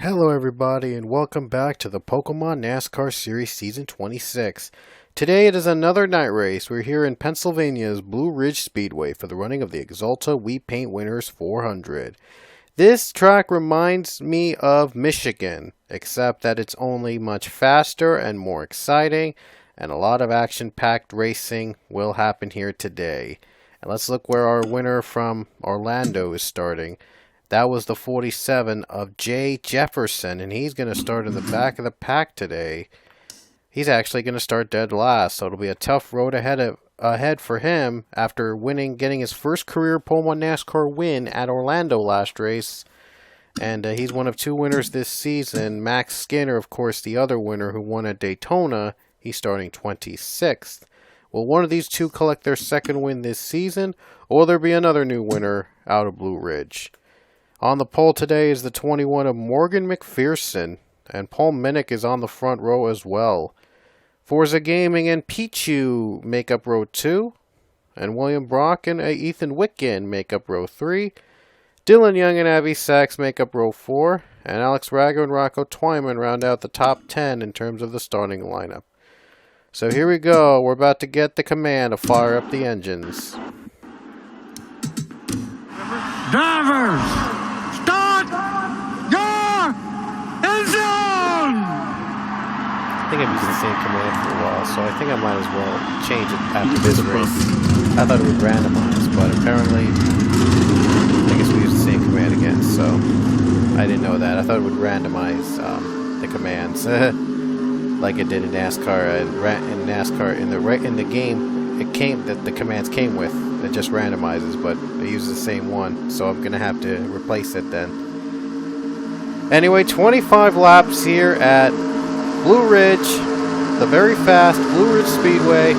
Hello everybody and welcome back to the Pokemon NASCAR Series Season 26. Today it is another night race. We're here in Pennsylvania's Blue Ridge Speedway for the running of the Exalta We Paint Winners 400. This track reminds me of Michigan, except that it's only much faster and more exciting, and a lot of action-packed racing will happen here today. And let's look where our winner from Orlando is starting. That was the 47 of Jay Jefferson, and he's going to start in the back of the pack today. He's actually going to start dead last, so it'll be a tough road ahead for him after getting his first career Pokemon NASCAR win at Orlando last race. And he's one of two winners this season. Max Skinner, of course, the other winner who won at Daytona. He's starting 26th. Will one of these two collect their second win this season, or will there be another new winner out of Blue Ridge? On the pole today is the 21 of Morgan McPherson, and Paul Minnick is on the front row as well. Forza Gaming and Pichu make up row 2, and William Brock and Ethan Witkin make up row 3. Dylan Young and Abby Sachs make up row 4, and Alex Rago and Rocco Twyman round out the top 10 in terms of the starting lineup. So here we go, we're about to get the command to fire up the engines. Drivers! I think I've used the same command for a while, so I think I might as well change it after this race. I thought it would randomize, but apparently I guess we use the same command again, so I didn't know that. I thought it would randomize the commands like it did in NASCAR. In NASCAR, in the game, it came that the commands came with. It just randomizes, but it uses the same one, so I'm gonna have to replace it then. Anyway, 25 laps here at Blue Ridge, the very fast Blue Ridge Speedway.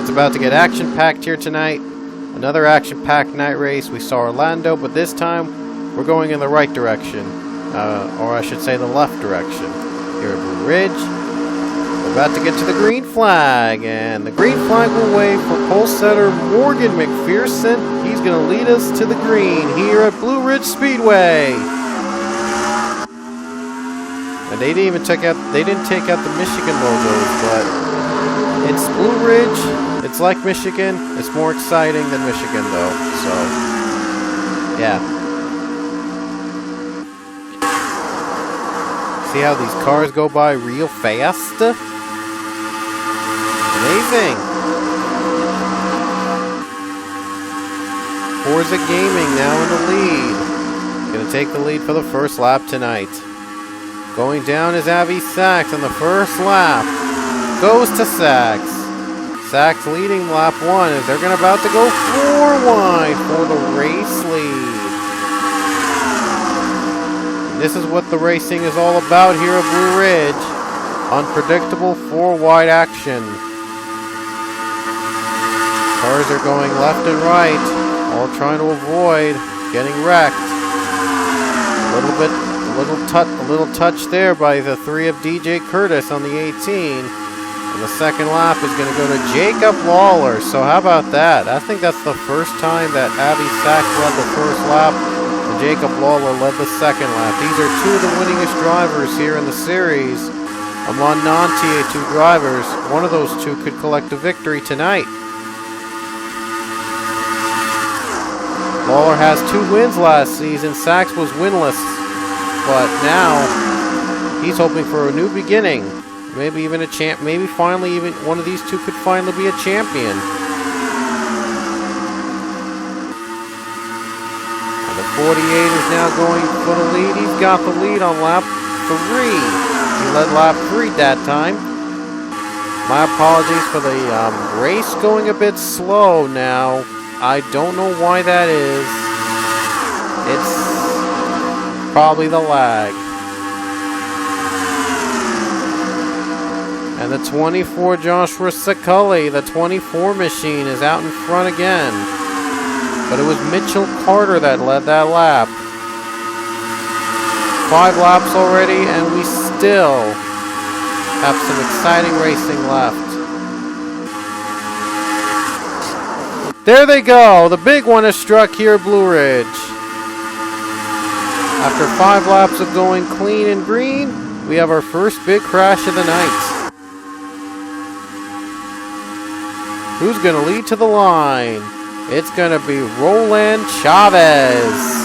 It's about to get action-packed here tonight. Another action-packed night race. We saw Orlando, but this time we're going in the right direction, or I should say the left direction. Here at Blue Ridge, we're about to get to the green flag, and the green flag will wave for pole setter Morgan McPherson. He's going to lead us to the green here at Blue Ridge Speedway. And they didn't take out the Michigan logos, but it's Blue Ridge. It's like Michigan. It's more exciting than Michigan, though. So, yeah. See how these cars go by real fast? Amazing. Forza Gaming now in the lead. Gonna take the lead for the first lap tonight. Going down is Abby Sachs on the first lap. Goes to Sachs. Sachs leading lap 1 as they're about to go 4 wide for the race lead. And this is what the racing is all about here at Blue Ridge. Unpredictable 4 wide action. Cars are going left and right, all trying to avoid getting wrecked. A little touch there by the 3 of DJ Curtis on the 18. And the second lap is going to go to Jacob Lawler. So how about that? I think that's the first time that Abby Sachs led the first lap and Jacob Lawler led the second lap. These are 2 of the winningest drivers here in the series. Among non-TA2 drivers, one of those 2 could collect a victory tonight. Lawler has 2 wins last season. Sachs was winless. But now he's hoping for a new beginning. Maybe even a champ. Maybe finally, even one of these 2 could finally be a champion. And the 48 is now going for the lead. He's got the lead on lap 3. He led lap 3 that time. My apologies for the race going a bit slow now. I don't know why that is. It's probably the lag. And the 24 Joshua Saculli, the 24 machine, is out in front again. But it was Mitchell Carter that led that lap. 5 laps already, and we still have some exciting racing left. There they go. The big one is struck here at Blue Ridge. After 5 laps of going clean and green, we have our first big crash of the night. Who's going to lead to the line? It's going to be Roland Chavez.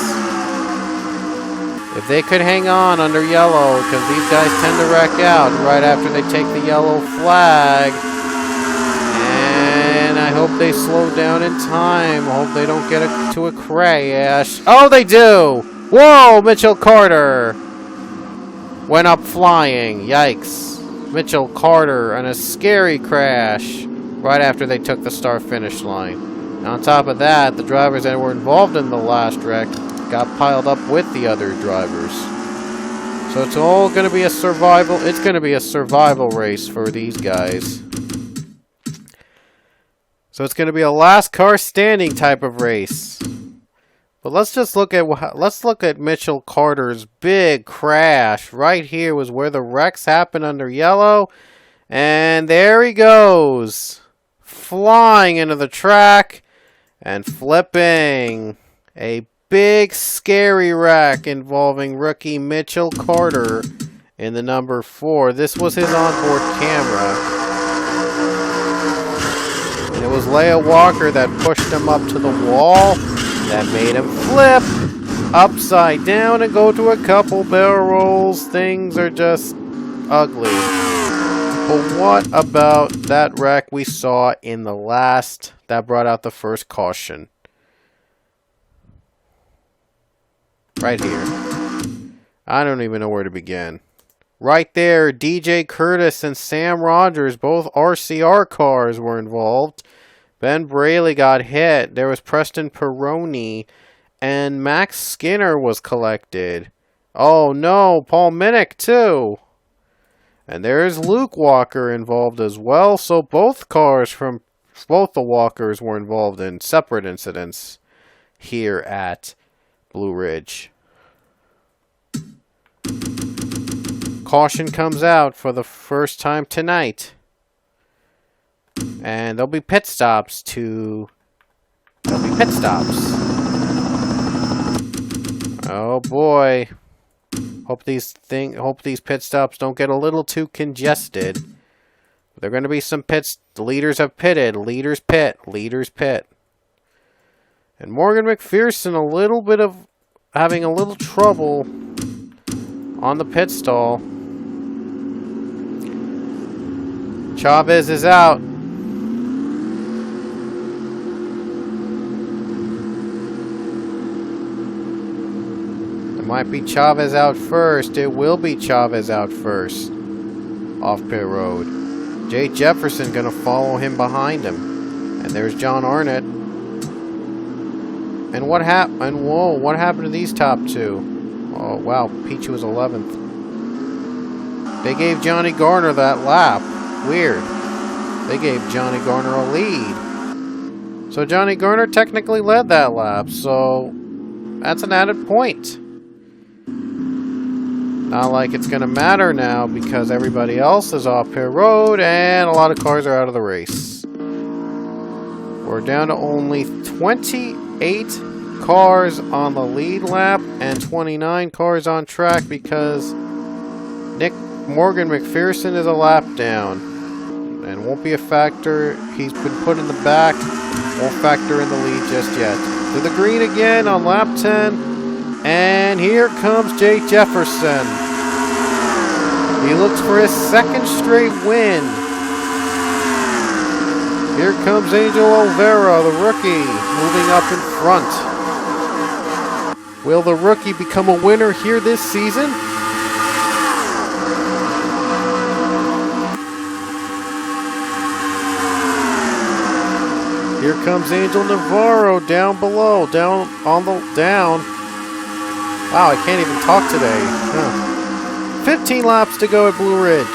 If they could hang on under yellow, because these guys tend to wreck out right after they take the yellow flag. And I hope they slow down in time. I hope they don't get to a crash. Oh, they do! Whoa, Mitchell Carter went up flying. Yikes. Mitchell Carter on a scary crash right after they took the start finish line. And on top of that, the drivers that were involved in the last wreck got piled up with the other drivers. So it's all going to be a survival. It's going to be a survival race for these guys. So it's going to be a last car standing type of race. But let's just look at Mitchell Carter's big crash. Right here was where the wrecks happened under yellow. And there he goes. Flying into the track and flipping. A big scary wreck involving rookie Mitchell Carter in the number 4. This was his onboard camera. And it was Leia Walker that pushed him up to the wall. That made him flip upside down and go to a couple barrel rolls. Things are just ugly. But what about that wreck we saw in the last that brought out the first caution? Right here. I don't even know where to begin. Right there, DJ Curtis and Sam Rogers, both RCR cars, were involved. Ben Braley got hit. There was Preston Peroni. And Max Skinner was collected. Oh no, Paul Minnick too. And there's Luke Walker involved as well. So both cars from both the Walkers were involved in separate incidents here at Blue Ridge. Caution comes out for the first time tonight. And there'll be pit stops Oh boy. Hope these pit stops don't get a little too congested. There're going to be some pits. The leaders have pitted. Leaders pit. And Morgan McPherson having a little trouble on the pit stall. Chavez is out. It might be Chavez out first. It will be Chavez out first. Off pit road. Jay Jefferson going to follow him behind him. And there's John Arnott. And what happened? Whoa, what happened to these top two? Oh, wow. Peachy was 11th. They gave Johnny Garner that lap. Weird. They gave Johnny Garner a lead. So Johnny Garner technically led that lap. So that's an added point. Not like it's going to matter now because everybody else is off pit road and a lot of cars are out of the race. We're down to only 28 cars on the lead lap and 29 cars on track because Morgan McPherson is a lap down and won't be a factor. He's been put in the back, won't factor in the lead just yet. To the green again on lap 10. And here comes Jay Jefferson. He looks for his second straight win. Here comes Angel Olvera, the rookie, moving up in front. Will the rookie become a winner here this season? Here comes Angel Navarro down below, down. Wow, I can't even talk today. 15 laps to go at Blue Ridge.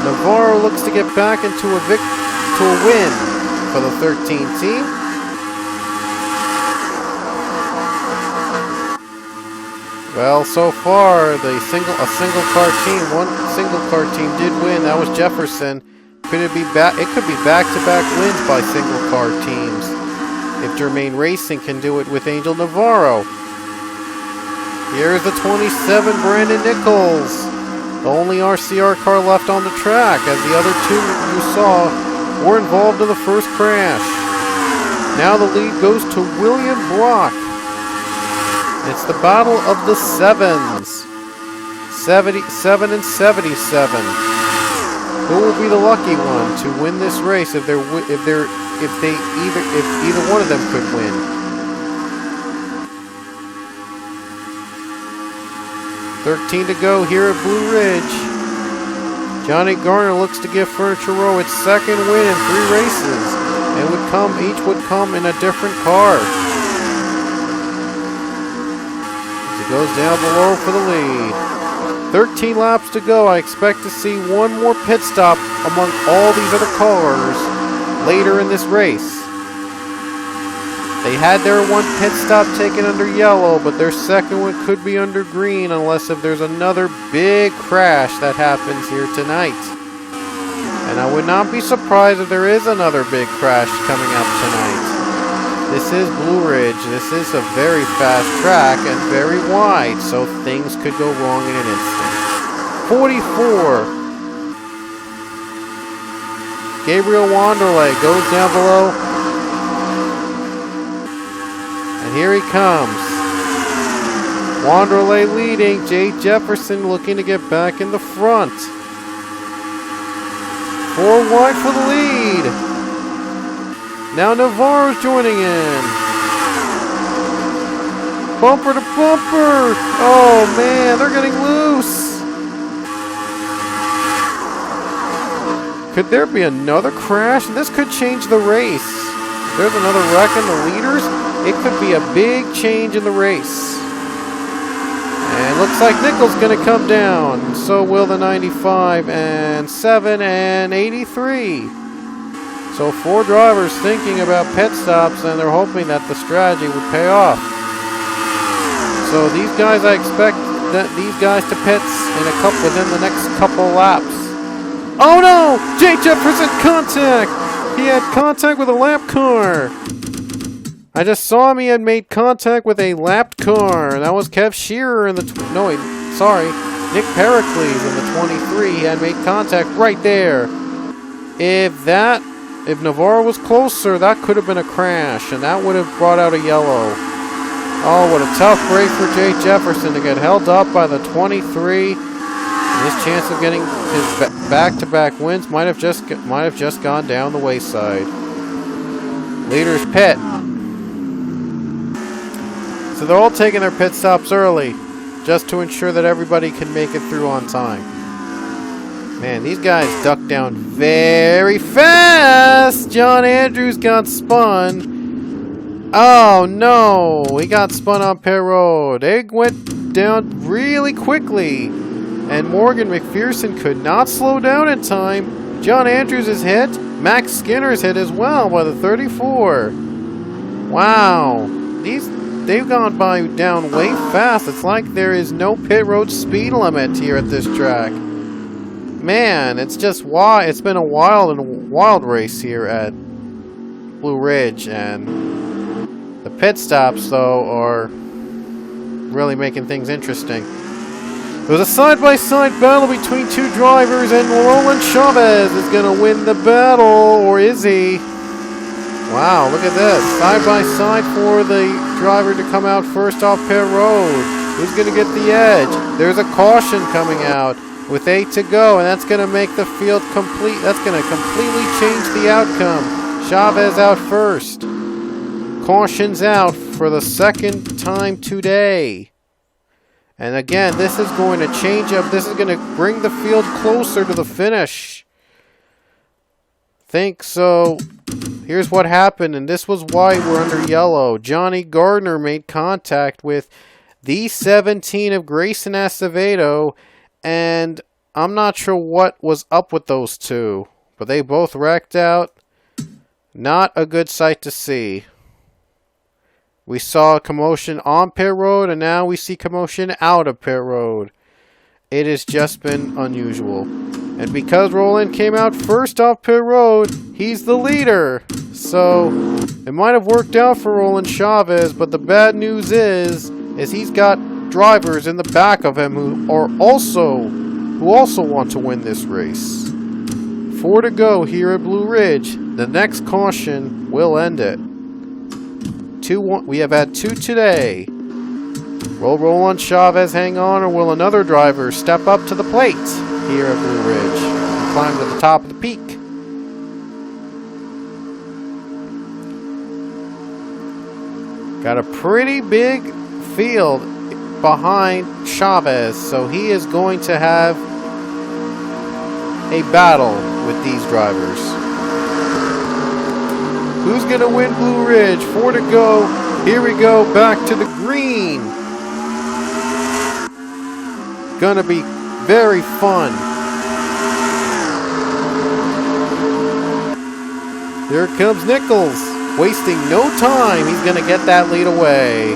Navarro looks to get back into a win for the 13 team. Well, so far, one single car team did win. That was Jefferson. It could be back-to-back wins by single car teams if Germain Racing can do it with Angel Navarro. Here's the 27, Brandon Nichols. The only RCR car left on the track, as the other two you saw were involved in the first crash. Now the lead goes to William Brock. It's the battle of the sevens. 77 and 77. Who will be the lucky one to win this race if either one of them could win? $13 to go here at Blue Ridge. Johnny Garner looks to give Furniture Row its second win in 3 races, and each would come in a different car. As it goes down below for the lead. 13 laps to go. I expect to see one more pit stop among all these other cars later in this race. They had their one pit stop taken under yellow, but their second one could be under green unless if there's another big crash that happens here tonight. And I would not be surprised if there is another big crash coming up tonight. This is Blue Ridge. This is a very fast track and very wide, so things could go wrong in an instant. 44. Gabriel Wanderlei goes down below. And here he comes. Wanderlei leading. Jay Jefferson looking to get back in the front. 4 wide for the lead. Now Navarro's joining in. Bumper to bumper. Oh man, they're getting loose. Could there be another crash? This could change the race. If there's another wreck in the leaders, it could be a big change in the race. And looks like Nichols going to come down. So will the 95 and 7 and 83. So 4 drivers thinking about pit stops, and they're hoping that the strategy would pay off. So these guys, I expect these guys to pits within the next couple laps. Oh no! Jay Jefferson contact! He had contact with a lap car. I just saw him. He had made contact with a lapped car. That was Kev Shearer in the Nick Pericles in the 23. He had made contact right there. If Navarro was closer, that could have been a crash, and that would have brought out a yellow. Oh, what a tough break for Jay Jefferson to get held up by the 23. And his chance of getting his back-to-back wins might have just gone down the wayside. Leaders pit. So they're all taking their pit stops early, just to ensure that everybody can make it through on time. Man, these guys ducked down very fast. John Andrews got spun. Oh no, he got spun on pit road. They went down really quickly, and Morgan McPherson could not slow down in time. John Andrews is hit. Max Skinner's hit as well by the 34. Wow, they've gone by down way fast. It's like there is no pit road speed limit here at this track. Man, it's been a wild race here at Blue Ridge, and the pit stops though are really making things interesting. There was a side-by-side battle between 2 drivers, and Roland Chavez is going to win the battle, or is he? Wow, look at this. Side-by-side for the driver to come out first off pit road. Who's going to get the edge? There's a caution coming out with 8 to go, and that's going to make the field complete. That's going to completely change the outcome. Chavez out first. Caution's out for the second time today. And again, this is going to change up. This is going to bring the field closer to the finish. Think so. Here's what happened, and this was why we're under yellow. Johnny Gardner made contact with the 17 of Grayson Acevedo, and I'm not sure what was up with those two, but they both wrecked out. Not a good sight to see. We saw a commotion on pit road, and now we see commotion out of pit road. It has just been unusual. And because Roland came out first off pit road, he's the leader. So it might have worked out for Roland Chavez, but the bad news is he's got drivers in the back of him who also want to win this race. 4 to go here at Blue Ridge. The next caution will end it. We have had 2 today. Will Roland Chavez hang on, or will another driver step up to the plate here at Blue Ridge and climb to the top of the peak? Got a pretty big field behind Chavez, so he is going to have a battle with these drivers. Who's going to win Blue Ridge? 4 to go. Here we go, back to the green. Gonna be very fun. Here comes Nichols. Wasting no time. He's going to get that lead away.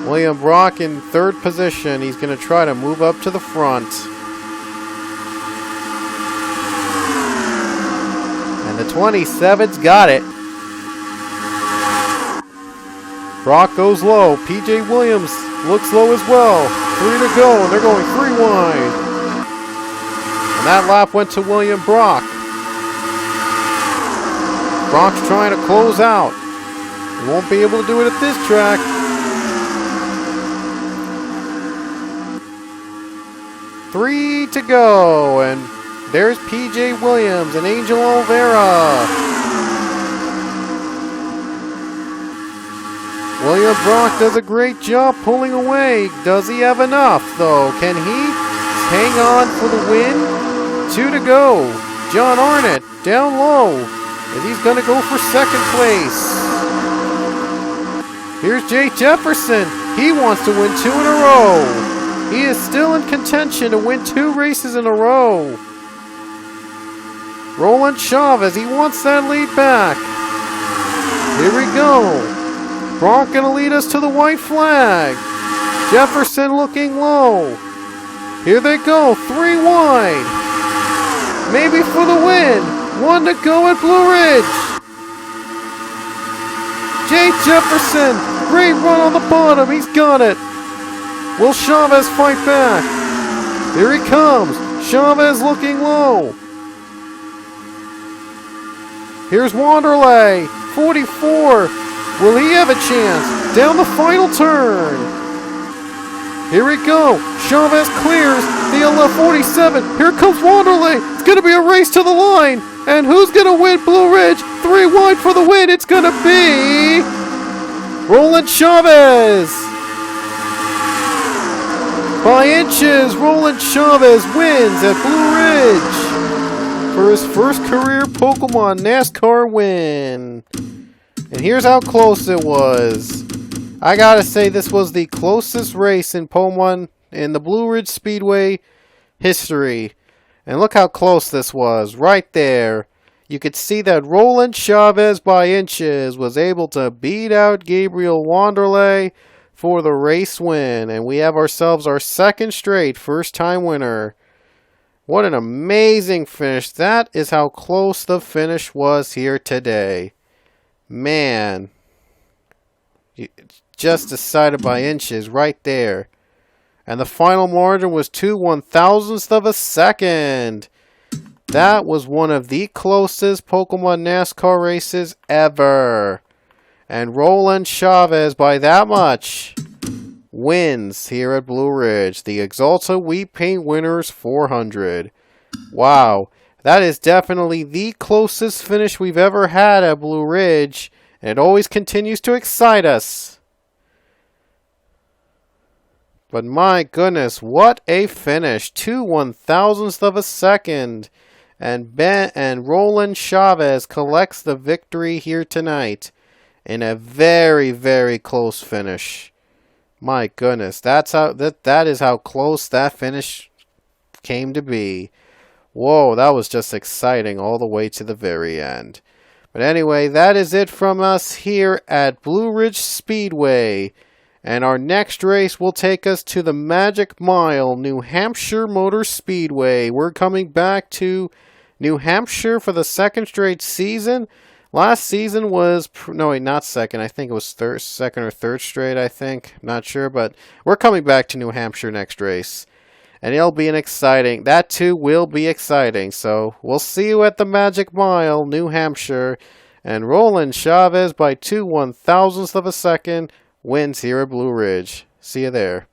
William Brock in 3rd position. He's going to try to move up to the front. And the 27's got it. Brock goes low. PJ Williams looks low as well. 3 to go, and they're going 3 wide. And that lap went to William Brock. Brock's trying to close out. He won't be able to do it at this track. Three to go, and there's PJ Williams and Angel Oliveira. William Brock does a great job pulling away. Does he have enough, though? Can he hang on for the win? 2 to go. John Arnott down low, and he's going to go for 2nd place. Here's Jay Jefferson. He wants to win 2 in a row. He is still in contention to win 2 races in a row. Roland Chavez, he wants that lead back. Here we go. Brock going to lead us to the white flag. Jefferson looking low. Here they go, 3 wide. Maybe for the win. 1 to go at Blue Ridge. Jay Jefferson, great run on the bottom. He's got it. Will Chavez fight back? Here he comes. Chavez looking low. Here's Wanderlei, 44. Will he have a chance? Down the final turn. Here we go. Chavez clears the 47. Here comes Wanderlei. It's going to be a race to the line. And who's going to win Blue Ridge? 3 wide for the win. It's going to be Roland Chavez. By inches, Roland Chavez wins at Blue Ridge for his first career Pokemon NASCAR win. And here's how close it was. I gotta say, this was the closest race in Pokemon in the Blue Ridge Speedway history. And look how close this was, right there. You could see that Roland Chavez by inches was able to beat out Gabriel Wanderlei for the race win. And we have ourselves our 2nd straight first-time winner. What an amazing finish. That is how close the finish was here today. Man. Just decided by inches right there. And the final margin was 2/1000th of a second. That was one of the closest Pokemon NASCAR races ever. And Roland Chavez, by that much, wins here at Blue Ridge. The Exalta Wheat Paint Winners 400. Wow. That is definitely the closest finish we've ever had at Blue Ridge. And it always continues to excite us. But my goodness, what a finish. 2/1000th of a second. And Roland Chavez collects the victory here tonight in a very, very close finish. My goodness, that is how close that finish came to be. Whoa, that was just exciting all the way to the very end. But anyway, that is it from us here at Blue Ridge Speedway. And our next race will take us to the Magic Mile, New Hampshire Motor Speedway. We're coming back to New Hampshire for the 2nd straight season. Last season was, no wait, not second. I think it was second or third straight, I think. Not sure, but we're coming back to New Hampshire next race. And it'll be that too will be exciting. So we'll see you at the Magic Mile, New Hampshire. And Roland Chavez by 2/1000ths of a second wins here at Blue Ridge. See you there.